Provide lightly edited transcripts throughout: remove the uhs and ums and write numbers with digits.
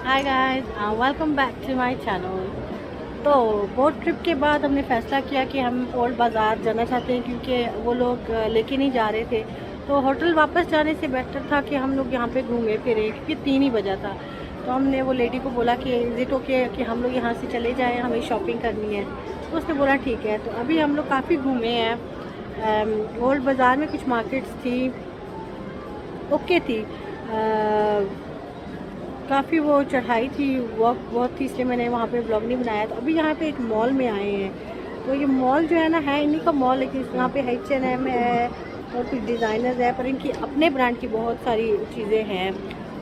Hi guys, welcome back to my channel. तो boat trip के बाद हमने फ़ैसला किया कि हम ओल्ड बाज़ार जाना चाहते हैं क्योंकि वो लोग लेके नहीं जा रहे थे। तो होटल वापस जाने से बेटर था कि हम लोग यहाँ पे घूमे फिरे क्योंकि 3 ही बजा था। तो हमने वो लेडी को बोला कि इज़ इट ओके कि हम लोग यहाँ से चले जाएँ, हमें शॉपिंग करनी है। तो उसने बोला ठीक है। तो अभी हम लोग काफ़ी घूमे हैं। ओल्ड बाज़ार में कुछ मार्केट्स थी, ओके थी। काफ़ी वो चढ़ाई थी, वॉक बहुत थी, इसलिए मैंने वहाँ पे ब्लॉग नहीं बनाया। तो अभी यहाँ पे एक मॉल में आए हैं। तो ये मॉल जो है ना, है इन्हीं का मॉल, लेकिन यहाँ पे H&M है और कुछ डिज़ाइनर्स है, पर इनकी अपने ब्रांड की बहुत सारी चीज़ें हैं।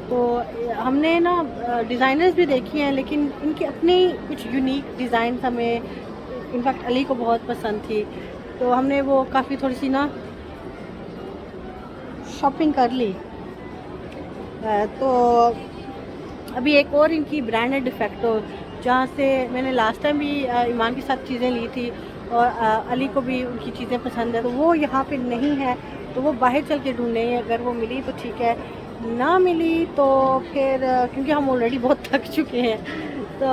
तो हमने ना डिज़ाइनर्स भी देखी हैं, लेकिन इनकी अपनी कुछ यूनिक डिज़ाइन हमें इनफैक्ट अली को बहुत पसंद थी। तो हमने वो काफ़ी थोड़ी सी ना शॉपिंग कर ली। तो अभी एक और इनकी ब्रांड है डिफेक्टो, जहाँ से मैंने लास्ट टाइम भी ईमान के साथ चीज़ें ली थी और अली को भी उनकी चीज़ें पसंद है। तो वो यहाँ पे नहीं है, तो वो बाहर चल के ढूंढेंगे। अगर वो मिली तो ठीक है, ना मिली तो फिर क्योंकि हम ऑलरेडी बहुत थक चुके हैं, तो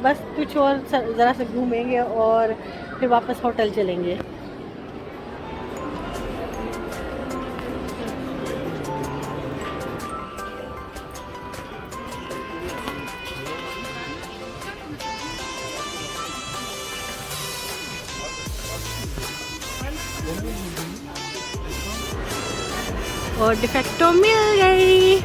बस कुछ और ज़रा से घूमेंगे और फिर वापस होटल चलेंगे। और डिफेक्टो मिल गई।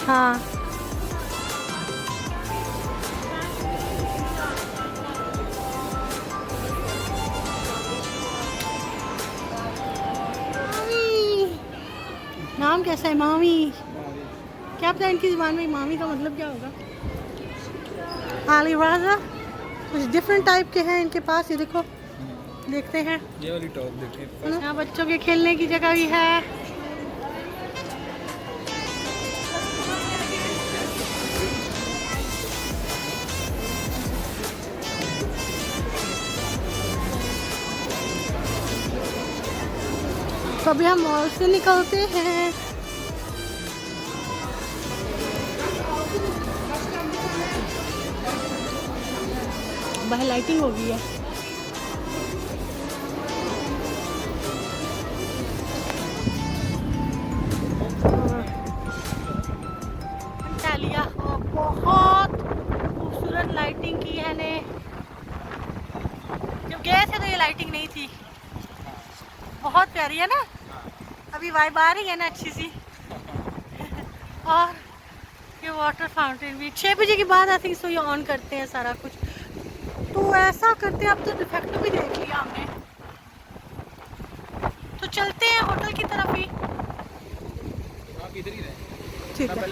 हाँ, नाम कैसा है? मामी। क्या पता इनकी ज़ुबान में मामी का मतलब क्या होगा। आली राजा कुछ डिफरेंट टाइप के हैं इनके पास, ये देखो, देखते हैं। ये वाली टॉप देखें। यहाँ बच्चों के खेलने की जगह भी है। तो अभी हम मॉल से निकलते हैं। बाहर लाइटिंग हो गई है। और बहुत खूबसूरत लाइटिंग की है ने। जब गए थे तो ये लाइटिंग नहीं थी। बहुत प्यारी है ना, अभी वाइब आ रही है ना अच्छी सी। और ये वाटर फाउंटेन भी 6 बजे के बाद आई थिंक सो ये ऑन करते हैं सारा कुछ। तो ऐसा करते हैं, अब तो डिफेक्ट भी देख लिया हमने, तो चलते हैं होटल की तरफ ही। आप इधर ही रहे। ठीक है।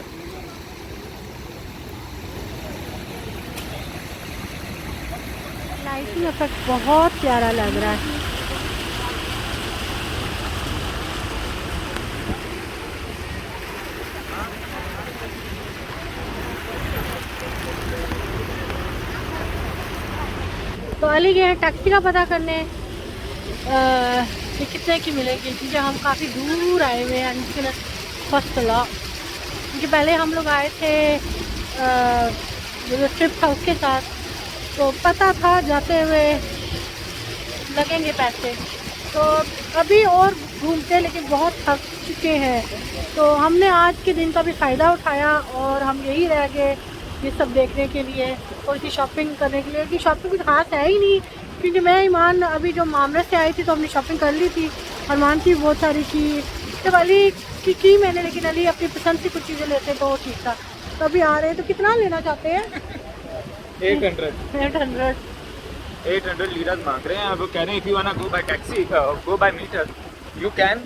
लाइटिंग इफेक्ट बहुत प्यारा लग रहा है। तो अली गए हैं टैक्सी का पता करने, ये कितने की मिलेगी, क्योंकि हम काफ़ी दूर आए हुए हैं। फर्स्ट लॉ क्योंकि पहले हम लोग आए थे जो ट्रिप था उसके साथ, तो पता था जाते हुए लगेंगे पैसे। तो अभी और घूमते, लेकिन बहुत थक चुके हैं। तो हमने आज के दिन का भी फ़ायदा उठाया और हम यही रह गए ये सब देखने के लिए, थोड़ी सी शॉपिंग करने के लिए, कि शॉपिंग कुछ खास है ही नहीं। क्योंकि मैं ईमान अभी जो मामले से आई थी तो हमने शॉपिंग कर ली थी, अरमान की बहुत सारी की, जब अली की मैंने, लेकिन अली अपनी पसंद से कुछ चीज़ें लेते तो ठीक था। तो अभी आ रहे हैं, तो कितना लेना चाहते हैं? 800 800 लीराज मांग रहे हैं। अब वो कह रहे हैं if you wanna go by taxi go by meter you can.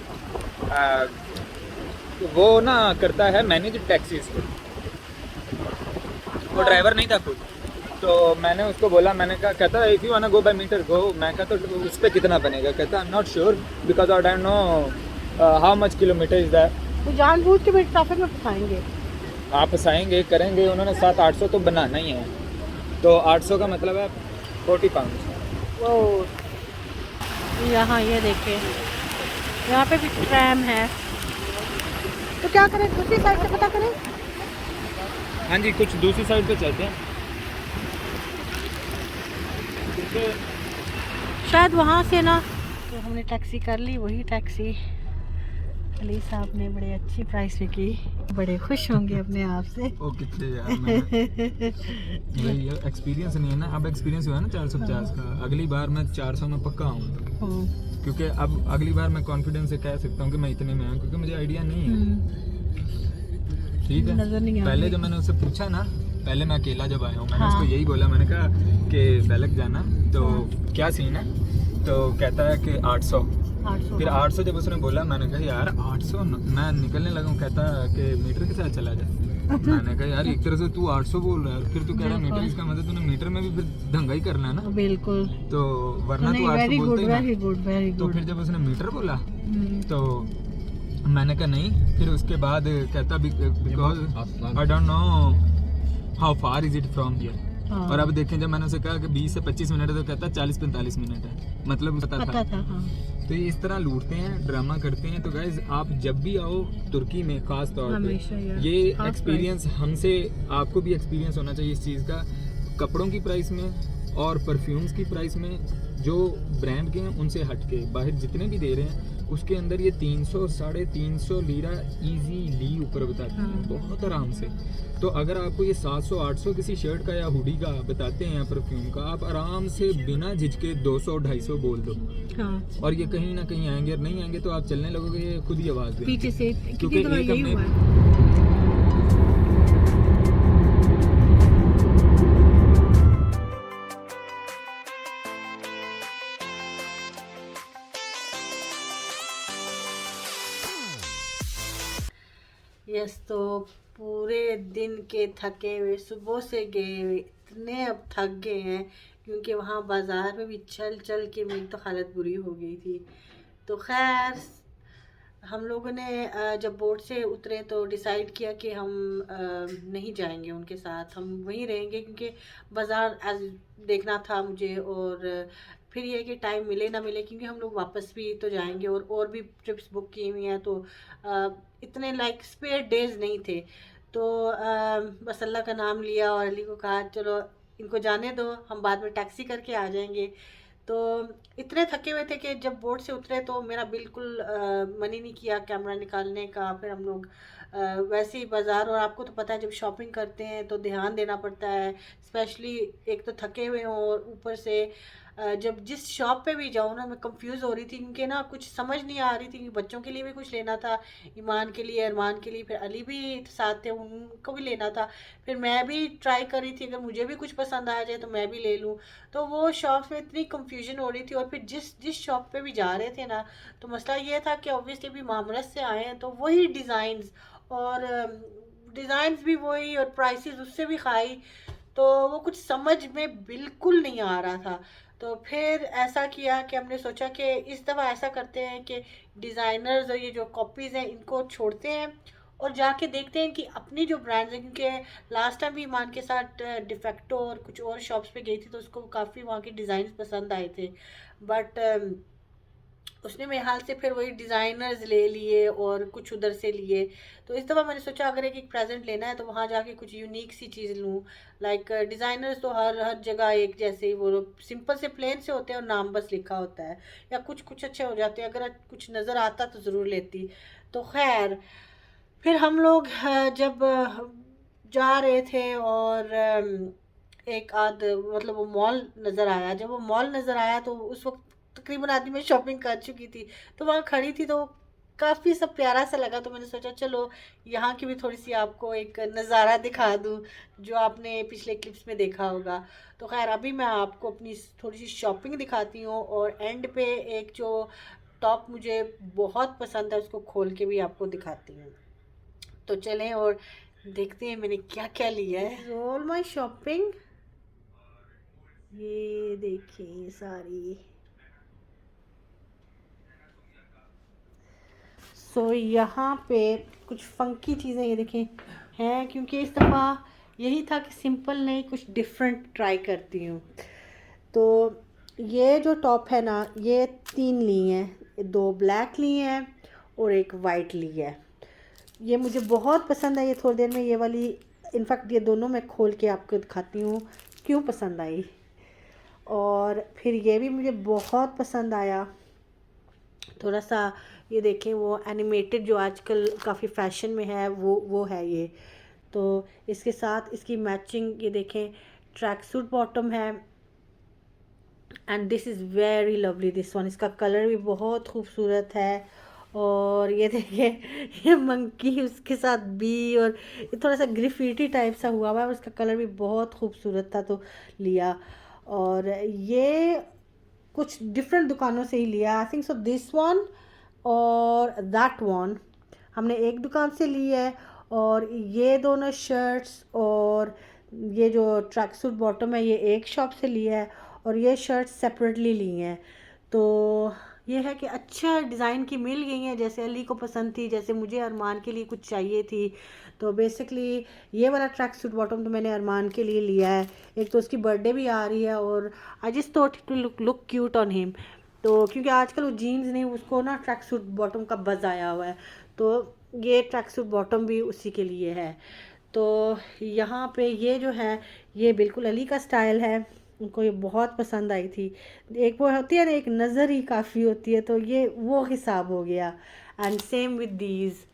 वो ना करता है मैनेज टैक्सीज को, वो ड्राइवर नहीं था खुद, तो मैंने उसको बोला, मैंने कहा, कहता if you wanna go by metre गो। मैं कहता तो उस पर कितना बनेगा? कहता I am not sure because I don't know how much kilometre is that. तो जानबूझ के मेरे ट्रैफिक में फंसाएंगे। आप फंसाएंगे करेंगे, उन्होंने 700-800 तो बनाना ही है। तो 800 का मतलब है 40 पाउंड। वो यहाँ ये देखिए, यहाँ पे भी ट्रैम है। तो क्या करें, दूसरी साइड से पता करें? हाँ जी, कुछ दूसरी साइड पे चलते हैं। शायद वहाँ से ना। तो हमने टैक्सी कर ली, वही टैक्सी अली साहब ने बड़े अच्छी प्राइस में की। बड़े खुश होंगे अपने आप से। ओ कितने यार, ये एक्सपीरियंस नहीं है ना, अब एक्सपीरियंस हुआ है ना 450 का। अगली बार मैं 400 में पक्का हूँ, क्योंकि अब अगली बार मैं कॉन्फिडेंस से कह सकता हूँ कि मैं इतने में हूँ, क्योंकि मुझे आइडिया नहीं है। ठीक है, नजर नहीं आ पहले रही। जब मैंने उससे पूछा ना, पहले मैं अकेला जब आया हूँ, मैंने हाँ। उसको यही बोला, मैंने कहा कि बेलक जाना तो क्या सीन है? तो कहता है कि 800। 800। फिर 800 जब उसने बोला, मैंने कहा यार 800 मैं निकलने लगा हूँ। कहता कि मीटर के साथ चला जा। मैंने कहा यार एक तरह से तू 800 बोल रहा है, फिर तू कह रहा है मीटर, इसका मतलब तूने मीटर में भी फिर दंगा ही करना है ना। बिल्कुल। तो वरना तू 800 वेरी गुड, बोलता ही वेरी ना। गुड, वेरी तो गुड। फिर जब उसने मीटर बोला तो मैंने कहा नहीं। फिर उसके बाद कहता because I don't know how far is it from here. और अब देखें, जब मैंने उसे कहा कि 20 से 25 मिनट है, तो कहता 40-45 मिनट है, मतलब पता था। हाँ। तो ये इस तरह लूटते हैं, ड्रामा करते हैं। तो गाइज आप जब भी आओ तुर्की में, खास तौर पे ये एक्सपीरियंस हमसे, आपको भी एक्सपीरियंस होना चाहिए इस चीज़ का। कपड़ों की प्राइस में और परफ्यूम्स की प्राइस में जो ब्रांड के हैं उनसे हट के बाहर जितने भी दे रहे हैं, उसके अंदर ये 300-350 लीरा इजीली ऊपर बताते हैं, बहुत आराम से। तो अगर आपको ये 700-800 किसी शर्ट का या हुडी का बताते हैं या परफ्यूम का, आप आराम से बिना झिझके 200-250 बोल दो। और ये कहीं ना कहीं आएंगे, और नहीं आएंगे तो आप चलने लगोगे, ये खुद ही आवाज़ देंगे पीछे से। क्योंकि एक हमने यस, तो पूरे दिन के थके हुए, सुबह से गए, इतने अब थक गए हैं, क्योंकि वहाँ बाज़ार में भी चल चल के मेरी तो हालत बुरी हो गई थी। तो खैर हम लोगों ने जब बोट से उतरे तो डिसाइड किया कि हम नहीं जाएंगे उनके साथ, हम वहीं रहेंगे, क्योंकि बाज़ार देखना था मुझे। और फिर ये कि टाइम मिले ना मिले, क्योंकि हम लोग वापस भी तो जाएंगे और भी ट्रिप्स बुक की हुई हैं, तो इतने लाइक स्पेयर डेज नहीं थे। तो बस अल्लाह का नाम लिया और अली को कहा चलो इनको जाने दो, हम बाद में टैक्सी करके आ जाएंगे। तो इतने थके हुए थे कि जब बोट से उतरे तो मेरा बिल्कुल मन ही नहीं किया कैमरा निकालने का। फिर हम लोग वैसे ही बाज़ार, और आपको तो पता है जब शॉपिंग करते हैं तो ध्यान देना पड़ता है, स्पेशली एक तो थके हुए हों और ऊपर से जब जिस शॉप पे भी जाऊँ ना, मैं कंफ्यूज हो रही थी, क्योंकि ना कुछ समझ नहीं आ रही थी। कि बच्चों के लिए भी कुछ लेना था, ईमान के लिए, अरमान के लिए, फिर अली भी साथ थे, उनको भी लेना था। फिर मैं भी ट्राई कर रही थी अगर मुझे भी कुछ पसंद आ जाए तो मैं भी ले लूँ। तो वो शॉप में इतनी कंफ्यूजन हो रही थी। और फिर जिस शॉप पे भी जा रहे थे ना, तो मसला ये था कि ऑब्वियसली भी मामरत से आए हैं, तो वही डिज़ाइंस और डिज़ाइंस भी वही और प्राइसेस उससे भी हाई, तो वो कुछ समझ में बिल्कुल नहीं आ रहा था। तो फिर ऐसा किया कि हमने सोचा कि इस दफ़ा ऐसा करते हैं कि डिज़ाइनर्स और ये जो कॉपीज़ हैं इनको छोड़ते हैं और जाके देखते हैं कि अपनी जो ब्रांड्स हैं, क्योंकि लास्ट टाइम भी ईमान के साथ डिफेक्टो और कुछ और शॉप्स पे गई थी, तो उसको काफ़ी वहाँ के डिज़ाइन पसंद आए थे। बट उसने मेरे हाल से फिर वही डिज़ाइनर्स ले लिए और कुछ उधर से लिए। तो इस दफ़ा मैंने सोचा अगर एक प्रेजेंट लेना है तो वहाँ जाके कुछ यूनिक सी चीज़ लूँ। लाइक डिज़ाइनर्स तो हर जगह एक जैसे ही, वो सिंपल से प्लेन से होते हैं और नाम बस लिखा होता है, या कुछ अच्छे हो जाते हैं। अगर कुछ नज़र आता तो ज़रूर लेती। तो खैर फिर हम लोग जब जा रहे थे और एक आध मतलब वो मॉल नज़र आया। जब वो मॉल नज़र आया तो उस वक्त तकरीबन आदमी में शॉपिंग कर चुकी थी, तो वहाँ खड़ी थी, तो काफ़ी सब प्यारा सा लगा। तो मैंने सोचा चलो यहाँ की भी थोड़ी सी आपको एक नज़ारा दिखा दूँ जो आपने पिछले क्लिप्स में देखा होगा। तो खैर अभी मैं आपको अपनी थोड़ी सी शॉपिंग दिखाती हूँ, और एंड पे एक जो टॉप मुझे बहुत पसंद है उसको खोल के भी आपको दिखाती हूँ। तो चलें और देखते हैं मैंने क्या क्या लिया है। All my shopping. ये देखिए सारी। सो यहाँ पे कुछ फंकी चीज़ें ये देखें हैं, क्योंकि इस दफ़ा यही था कि सिंपल नहीं, कुछ डिफरेंट ट्राई करती हूँ। तो ये जो टॉप है ना, ये 3 ली हैं, 2 ब्लैक ली हैं और एक वाइट ली है। ये मुझे बहुत पसंद आई, ये थोड़ी देर में ये वाली, इनफैक्ट ये दोनों मैं खोल के आपको दिखाती हूँ क्यों पसंद आई। और फिर ये भी मुझे बहुत पसंद आया, थोड़ा सा ये देखें वो एनिमेटेड जो आजकल काफ़ी फैशन में है, वो है ये। तो इसके साथ इसकी मैचिंग ये देखें, ट्रैक सूट बॉटम है and this is very lovely this one. इसका कलर भी बहुत खूबसूरत है। और ये देखिए ये मंकी उसके साथ बी, और ये थोड़ा सा ग्रिफिटी टाइप सा हुआ हुआ है और उसका कलर भी बहुत खूबसूरत था तो लिया। और ये कुछ डिफरेंट दुकानों से ही लिया, I think so this one और दैट वन हमने एक दुकान से ली है। और ये दोनों शर्ट्स और ये जो ट्रैक सूट बॉटम है ये एक शॉप से लिया है, और ये शर्ट्स सेपरेटली ली हैं। तो ये है कि अच्छा डिज़ाइन की मिल गई हैं, जैसे अली को पसंद थी, जैसे मुझे अरमान के लिए कुछ चाहिए थी। तो बेसिकली ये वाला ट्रैक सूट बॉटम तो मैंने अरमान के लिए लिया है, एक तो उसकी बर्थडे भी आ रही है और I just thought to look cute on him. तो क्योंकि आजकल वो जीन्स नहीं, उसको ना ट्रैक सूट बॉटम का बज़ आया हुआ है, तो ये ट्रैक सूट बॉटम भी उसी के लिए है। तो यहाँ पे ये जो है ये बिल्कुल अली का स्टाइल है, उनको ये बहुत पसंद आई थी। एक वो होती है ना, एक नज़र ही काफ़ी होती है, तो ये वो हिसाब हो गया। And same with these.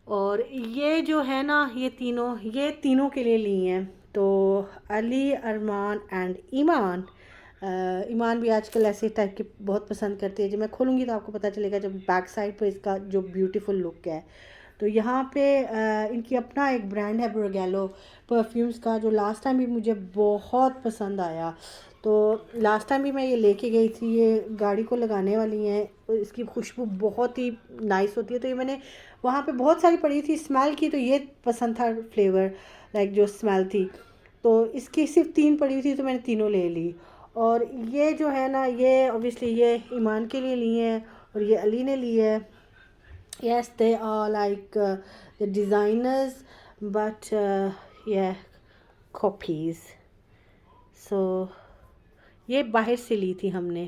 और ये जो है ना ये तीनों के लिए ली हैं। तो अली, अरमान एंड ईमान। ईमान भी आजकल ऐसे टाइप के बहुत पसंद करती है, जब मैं खोलूँगी तो आपको पता चलेगा, जब बैक साइड पर इसका जो ब्यूटीफुल लुक है। तो यहाँ पे इनकी अपना एक ब्रांड है ब्रोगेलो परफ्यूम्स का, जो लास्ट टाइम भी मुझे बहुत पसंद आया। तो लास्ट टाइम भी मैं ये लेके गई थी, ये गाड़ी को लगाने वाली हैं, इसकी खुशबू बहुत ही नाइस होती है। तो ये मैंने वहाँ पे बहुत सारी पड़ी थी स्मेल की, तो ये पसंद था फ्लेवर, लाइक जो स्मेल थी। तो इसकी सिर्फ 3 पड़ी थी तो मैंने तीनों ले ली। और ये जो है ना ये ऑब्वियसली ये ईमान के लिए ली है और ये अली ने ली है। Yes, they are like the designers, but yeah, copies. So ये बाहर से ली थी हमने।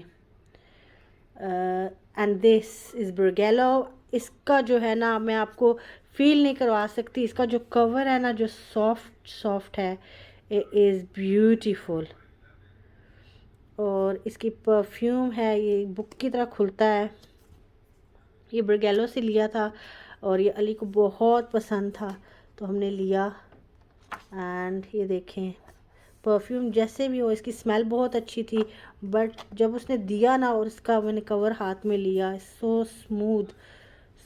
And this is brogelo. इसका जो है ना मैं आपको फील नहीं करवा सकती, इसका जो कवर है ना जो सॉफ्ट है, इट इज़ ब्यूटीफुल। और इसकी परफ्यूम है, ये बुक की तरह खुलता है। ये ब्रोगेलो से लिया था और ये अली को बहुत पसंद था तो हमने लिया। एंड ये देखें परफ्यूम जैसे भी हो, इसकी स्मेल बहुत अच्छी थी, बट जब उसने दिया ना और इसका मैंने कवर हाथ में लिया, सो स्मूथ।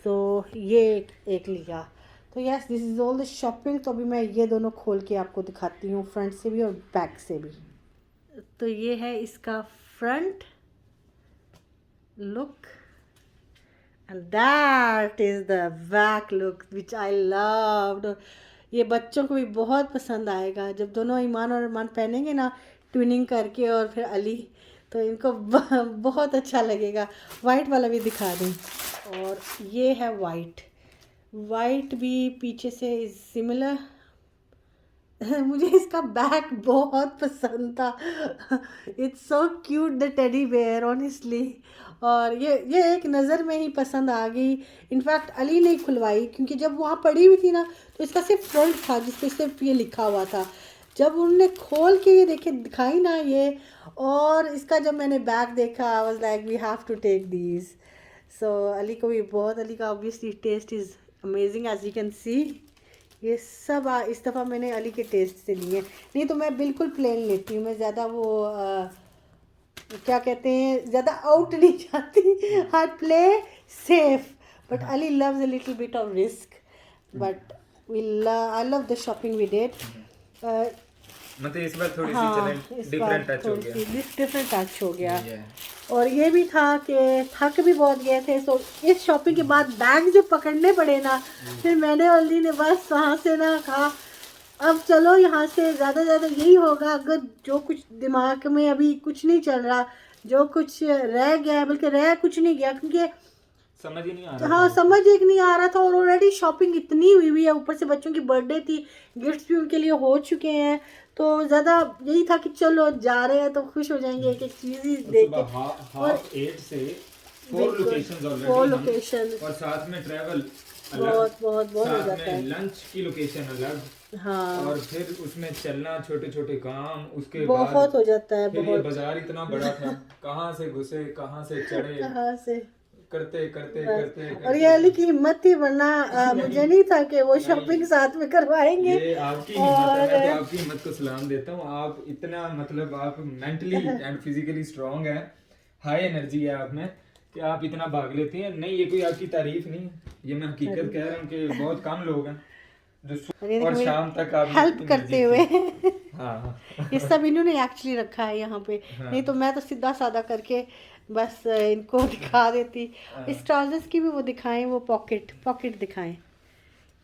सो ये एक लिया। तो yes, this is all the shopping. तो अभी मैं ये दोनों खोल के आपको दिखाती हूँ, फ्रंट से भी और बैक से भी। तो ये है इसका front look and that is the back look which I loved। ये बच्चों को भी बहुत पसंद आएगा जब दोनों ईमान और अरमान पहनेंगे ना ट्विनिंग करके, और फिर अली, तो इनको बहुत अच्छा लगेगा। वाइट वाला भी दिखा दूँ। और ये है वाइट भी पीछे से इज सिमिलर। मुझे इसका बैग बहुत पसंद था। It's so cute the teddy bear honestly. और ये एक नज़र में ही पसंद आ गई। इनफैक्ट अली ने खुलवाई क्योंकि जब वहाँ पड़ी हुई थी ना तो इसका सिर्फ फ्रंट था जिस पर सिर्फ ये लिखा हुआ था। जब उन्होंने खोल के ये देखे दिखाई ना ये, और इसका जब मैंने बैग देखा I was like we have to take these. So Ali को भी बहुत, अली का obviously taste is amazing as you can see. ये सब इस दफ़ा मैंने अली के टेस्ट से लिए, नहीं तो मैं बिल्कुल प्लेन लेती हूँ। मैं ज़्यादा वो क्या कहते हैं, ज़्यादा आउट नहीं जाती। I play safe, but Ali loves a little bit of risk, but I love the shopping we did. मतलब इस बार थोड़ी सी चलें डिफरेंट टच हो गया, डिफरेंट टच हो गया। और ये भी था कि थक भी बहुत गए थे, तो इस शॉपिंग के बाद बैग जो पकड़ने पड़े ना, फिर मैंने और अली ने बस वहाँ से ना कहा अब चलो यहाँ से ज़्यादा यही होगा, अगर जो कुछ दिमाग में अभी कुछ नहीं चल रहा, जो कुछ रह गया, बल्कि रह कुछ नहीं गया, क्योंकि समझ ही नहीं आ रहा हाँ था। समझ एक नहीं आ रहा था, और ऑलरेडी शॉपिंग इतनी हुई है, ऊपर से बच्चों की बर्थडे थी, गिफ्ट्स भी उनके लिए हो चुके हैं, तो ज़्यादा यही था कि चलो जा रहे हैं तो खुश हो जाएंगे एक एक चीज़ ही देख के। और 8 से 4 लोकेशंस ऑलरेडी, 4 लोकेशन, और साथ में ट्रैवल बहुत हो साथ जाता में है। लंच की लोकेशन अलग, हाँ और फिर उसमें चलना, छोटे छोटे काम, उसके बहुत बाद हो जाता है, फिर ये बहुत बाजार इतना बड़ा था, कहाँ से घुसे कहाँ से चढ़े, कहाँ से करते करते बस। करते और करते ये अली की हिम्मत थी, वरना मुझे नहीं था कि वो शॉपिंग साथ में करवाएंगे। ये आपकी हिम्मत है, मैं तो और आपकी हिम्मत को सलाम देता हूँ। आप इतना मतलब आप मेंटली एंड फिजिकली स्ट्रांग है, हाई एनर्जी है आप में, कि आप इतना भाग लेती हैं। नहीं, ये कोई आपकी तारीफ नहीं है, ये मैं हकीकत कह रहा हूँ कि बहुत कम लोग हैं जो और शाम तक आप हेल्प करते हुए हाँ ये सब इन्होंने एक्चुअली रखा है यहाँ पे, हाँ। नहीं तो मैं तो सीधा सादा करके बस इनको दिखा देती। इस ट्राउजर्स की भी वो दिखाएं, वो पॉकेट दिखाएं।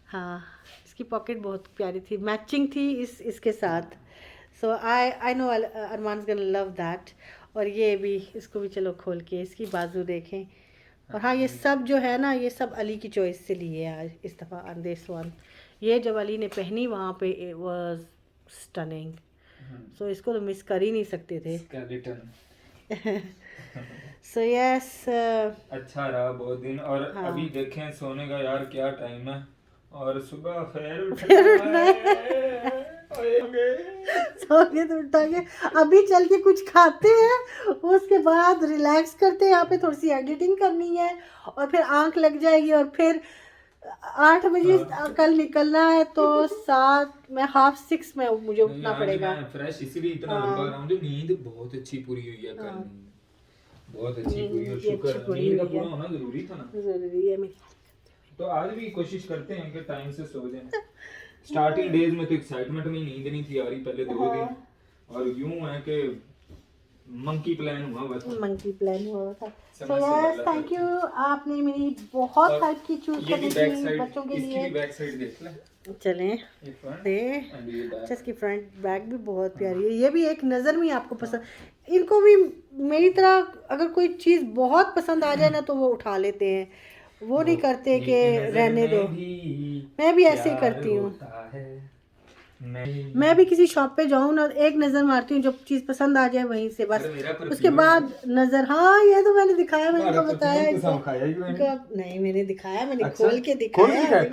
हाँ इसकी पॉकेट बहुत प्यारी थी, मैचिंग थी इसके साथ। So I know Armaan's gonna love that. और ये भी, इसको भी चलो खोल के इसकी बाजू देखें। और हाँ ये सब जो है ना, ये सब अली की चॉइस से लिए है आज इस दफ़ा ऑन दिस वन। ये जब अली ने पहनी वहाँ पे इट वाज स्टनिंग, सो इसको तो मिस कर ही नहीं सकते थे। सो यस अच्छा रहा बहुत दिन। और हाँ। अभी देखें सोने का यार क्या टाइम है, और सुबह फिर उठना है। सोने तो उठाएंगे, अभी चल के कुछ खाते हैं, उसके बाद रिलैक्स करते हैं। यहाँ पे थोड़ी सी एडिटिंग करनी है, और फिर आंख लग जाएगी, और फिर 8 बजे कल निकलना है, तो 7 में 5:30 में मुझे उठना पड़ेगा। फ्रेश इसीलिए इतना लंबा रहा हूँ, नींद बहुत अच्छी पूरी हुई है कल, बहुत अच्छी पूरी, और शुक्र नींद का पूरा होना जरूरी था ना, जरूरी है। तो आज भी कोशिश करते हैं कि टाइम से सो जाएं। स्टार्टिंग डेज में तो एक्साइटमेंट में नींद नहीं थी आ रही पहले 2 दिन, और यूं है कि मंकी प्लान हुआ बस, मंकी प्लान हुआ था। समझ सो से यस बाहर थैंक यू, आपने मेरी बहुत और हेल्प की चूज ये भी करने बैक की साइड, बच्चों के इसकी लिए। भी बैक साइड देख ले, चलें ये फ्रंट दे। एंड ये बैक। अच्छा इसकी फ्रंट बैक भी बहुत प्यारी है, ये भी एक नज़र में आपको पसंद। इनको भी मेरी तरह अगर कोई चीज़ बहुत पसंद आ जाए ना, तो वो उठा लेते हैं, वो नहीं करते कि रहने दो। मैं भी ऐसे ही करती हूँ, मैं भी किसी शॉप पे जाऊँ ना, एक नज़र मारती हूँ, जो चीज़ पसंद आ जाए वहीं से बस, उसके बाद नज़र। हाँ ये तो मैंने दिखाया, मैंने तो बताया नहीं, मैंने दिखाया, मैंने खोल के दिखाया,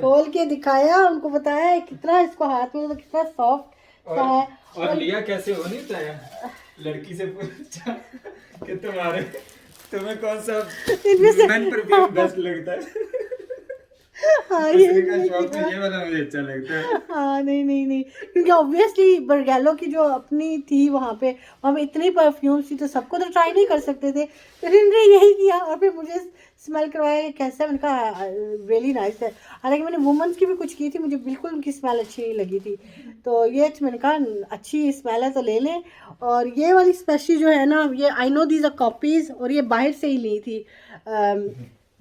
खोल के दिखाया उनको, बताया कितना इसको हाथ में, तो कितना सॉफ्ट सा है। और लिया कैसे हो, नहीं बताया, लड़की से पूछा कि तुम्हें कौन सा मेन परफ्यूम बेस्ट लगता है। हाँ ये वाला मुझे अच्छा लगता है। हाँ नहीं, क्योंकि ऑब्वियसली बरगैलो की जो अपनी थी वहाँ पे, वहाँ पे इतनी परफ्यूम्स थी, तो सबको तो ट्राई नहीं कर सकते थे, फिर इन्होंने यही किया, और फिर मुझे स्मेल करवाया कि कैसा है। मैंने कहा रियली नाइस है। हालांकि मैंने वुमेंस की भी कुछ की थी, मुझे बिल्कुल उनकी स्मेल अच्छी नहीं लगी थी, तो ये मैंने कहा अच्छी स्मेल है तो ले लें। और ये वाली स्पेशली जो है ना, ये I know these are copies, और ये बाहर से ही ली थी।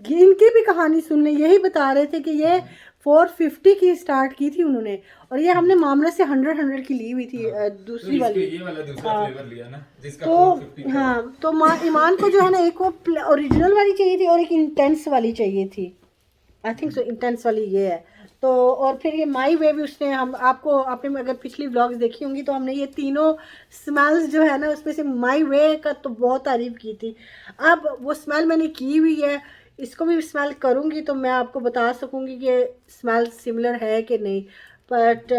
इनकी भी कहानी सुन लें, यही बता रहे थे कि ये 450 की स्टार्ट की थी उन्होंने, और ये हमने मामला से 100 की ली हुई थी। दूसरी वाली, ये वाला दूसरा फ्लेवर लिया ना, जिसका तो 450 हाँ, तो ईमान को जो है ना, एक वो ओरिजिनल वाली चाहिए थी, और एक इंटेंस वाली चाहिए थी। आई थिंक सो इंटेंस वाली ये है। तो और फिर ये माई वे भी उसने, हम आपको, आपने अगर पिछली व्लॉग्स देखी होंगी, तो हमने ये तीनों स्मेल्स जो है ना, उसमें से माई वे का तो बहुत तारीफ़ की थी। अब वो स्मेल मैंने की हुई है, इसको भी स्मेल करूँगी तो मैं आपको बता सकूँगी कि स्मेल सिमिलर है कि नहीं। बट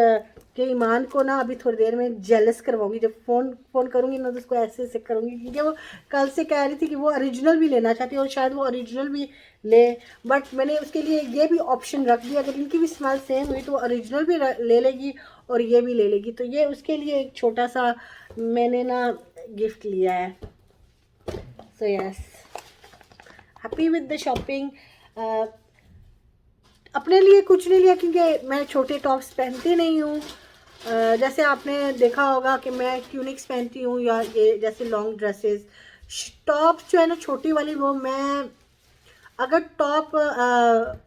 कि ईमान को ना अभी थोड़ी देर में जेलस करवाऊंगी, जब फ़ोन करूँगी ना, तो उसको ऐसे करूँगी, क्योंकि वो कल से कह रही थी कि वो ओरिजिनल भी लेना चाहती है, और शायद वो ओरिजिनल भी ले, बट मैंने उसके लिए ये भी ऑप्शन रख दिया, अगर इनकी भी स्मेल सेम हुई तो वो ओरिजिनल भी ले लेगी और ये भी ले लेगी। तो ये उसके लिए एक छोटा सा मैंने ना गिफ्ट लिया है। So yes, happy with the shopping. अपने लिए कुछ नहीं लिया, क्योंकि मैं छोटे टॉप्स पहनती नहीं हूँ। जैसे आपने देखा होगा कि मैं ट्यूनिक्स पहनती हूँ, या ये जैसे लॉन्ग ड्रेसेस। टॉप्स जो है ना छोटी वाली, वो मैं अगर टॉप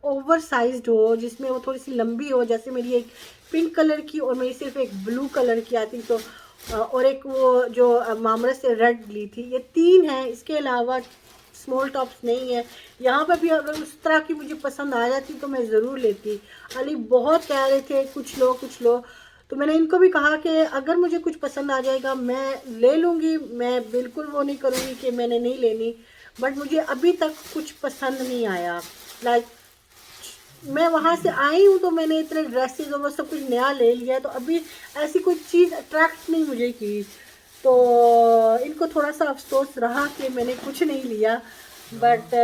ओवर साइज्ड हो, जिसमें वो थोड़ी सी लंबी हो, जैसे मेरी एक पिंक कलर की और मेरी सिर्फ एक ब्लू कलर की आती, तो और एक वो जो मामरस से रेड ली थी। ये 3 हैं, इसके अलावा स्मॉल टॉप्स नहीं है। यहाँ पर भी अगर उस तरह की मुझे पसंद आ जाती तो मैं ज़रूर लेती। अली बहुत कह रहे थे कुछ लो, तो मैंने इनको भी कहा कि अगर मुझे कुछ पसंद आ जाएगा मैं ले लूँगी, मैं बिल्कुल वो नहीं करूँगी कि मैंने नहीं लेनी। बट मुझे अभी तक कुछ पसंद नहीं आया। लाइक मैं वहाँ से आई हूँ तो मैंने इतने ड्रेसेस और वो सब कुछ नया ले लिया, तो अभी ऐसी कोई चीज़ अट्रैक्ट नहीं मुझे की। तो इनको थोड़ा सा अफसोस रहा कि मैंने कुछ नहीं लिया। बट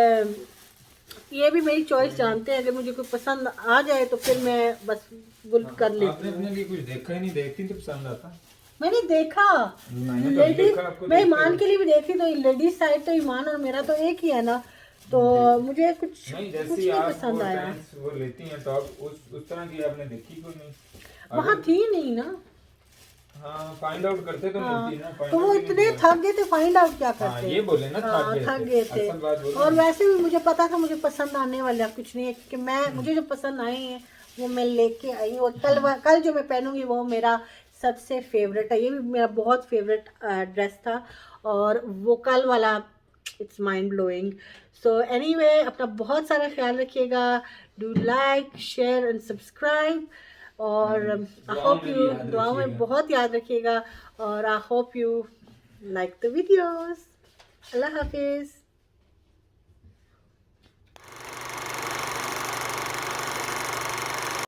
ये भी मेरी चॉइस जानते हैं, अगर मुझे कोई पसंद आ जाए तो फिर मैं बस गुल कर लेती आपने अपने लिए कुछ देखा ही नहीं, देखती तो पसंद आता। मैंने देखा, लेडीज मैं ईमान के लिए भी देखी, तो लेडीज साइड तो ईमान और मेरा तो एक ही है ना, तो मुझे कुछ नहीं पसंद आया। वो लेती हैं टॉप, उस तरह की आपने देखी कोई नहीं? वहाँ थी नहीं ना। हाँ, फाइंड आउट करते तो मिलती ना। तो वो इतने थक गए थे, फाइंड आउट क्या करते? हाँ, ये बोले ना थक गए थे। और वैसे भी मुझे पता था मुझे पसंद आने वाला कुछ नहीं है, क्योंकि मैं मुझे जो पसंद आए हैं वो मैं लेके आई हूँ। और कल जो मैं पहनूंगी वो मेरा सबसे फेवरेट है। ये भी मेरा बहुत फेवरेट ड्रेस था, और वो कल वाला it's mind blowing. So anyway, अपना बहुत सारा ख्याल रखिएगा। Do like, share and subscribe. और आई होप यू दुआ में बहुत याद रखिएगा, और I hope you like the videos. अल्लाह हाफिज़।